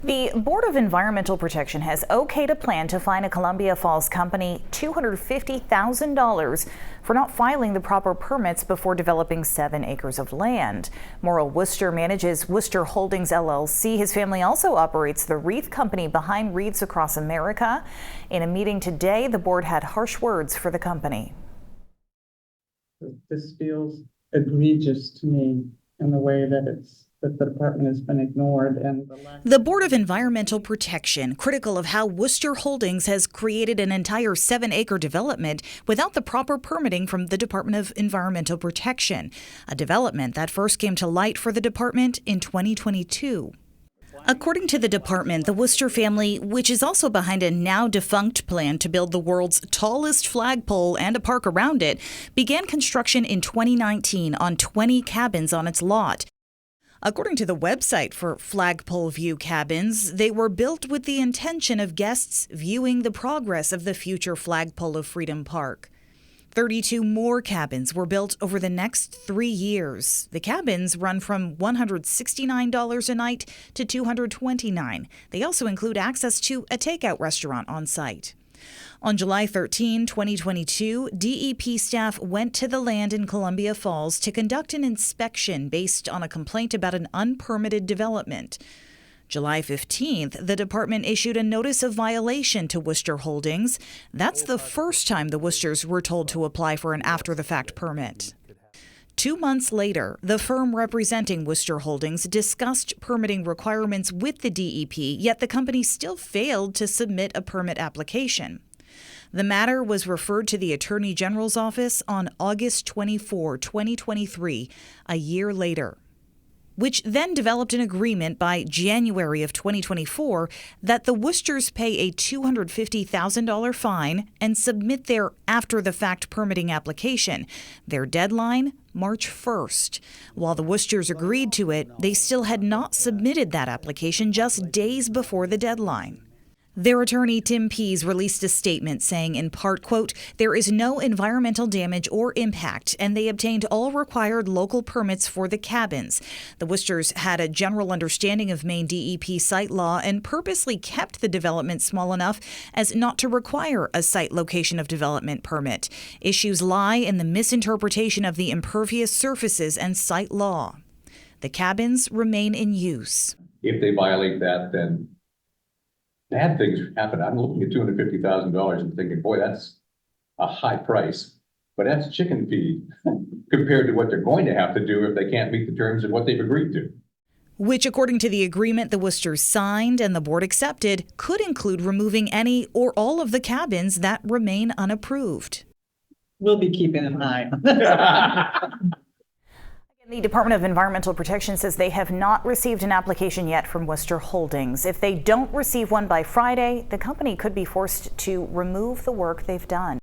The Board of Environmental Protection has okayed a plan to fine a Columbia Falls company $250,000 for not filing the proper permits before developing 7 acres of land. Morrill Worcester manages Worcester Holdings LLC. His family also operates the wreath company behind wreaths across America. In a meeting today, the board had harsh words for the company. This feels egregious to me in the way that the department has been ignored. And the Board of Environmental Protection, critical of how Worcester Holdings has created an entire 7-acre development without the proper permitting from the Department of Environmental Protection, a development that first came to light for the department in 2022. According to the department, the Worcester family, which is also behind a now-defunct plan to build the world's tallest flagpole and a park around it, began construction in 2019 on 20 cabins on its lot. According to the website for Flagpole View Cabins, they were built with the intention of guests viewing the progress of the future Flagpole of Freedom Park. 32 more cabins were built over the next 3 years. The cabins run from $169 a night to $229. They also include access to a takeout restaurant on site. On July 13, 2022, DEP staff went to the land in Columbia Falls to conduct an inspection based on a complaint about an unpermitted development. July 15th, the department issued a notice of violation to Worcester Holdings. That's the first time the Worcesters were told to apply for an after-the-fact permit. 2 months later, the firm representing Worcester Holdings discussed permitting requirements with the DEP, yet the company still failed to submit a permit application. The matter was referred to the Attorney General's office on August 24, 2023, a year later, which then developed an agreement by January of 2024 that the Worcesters pay a $250,000 fine and submit their after-the-fact permitting application. Their deadline, March 1st. While the Worcesters agreed to it, they still had not submitted that application just days before the deadline. Their attorney, Tim Pease, released a statement saying, in part, quote, "There is no environmental damage or impact, and they obtained all required local permits for the cabins. The Worcesters had a general understanding of Maine DEP site law and purposely kept the development small enough as not to require a site location of development permit. Issues lie in the misinterpretation of the impervious surfaces and site law. The cabins remain in use." If they violate that, then bad things happen. I'm looking at $250,000 and thinking, boy, that's a high price, but that's chicken feed compared to what they're going to have to do if they can't meet the terms of what they've agreed to. Which, according to the agreement the Worcesters signed and the board accepted, could include removing any or all of the cabins that remain unapproved. We'll be keeping an eye on that. The Department of Environmental Protection says they have not received an application yet from Worcester Holdings. If they don't receive one by Friday, the company could be forced to remove the work they've done.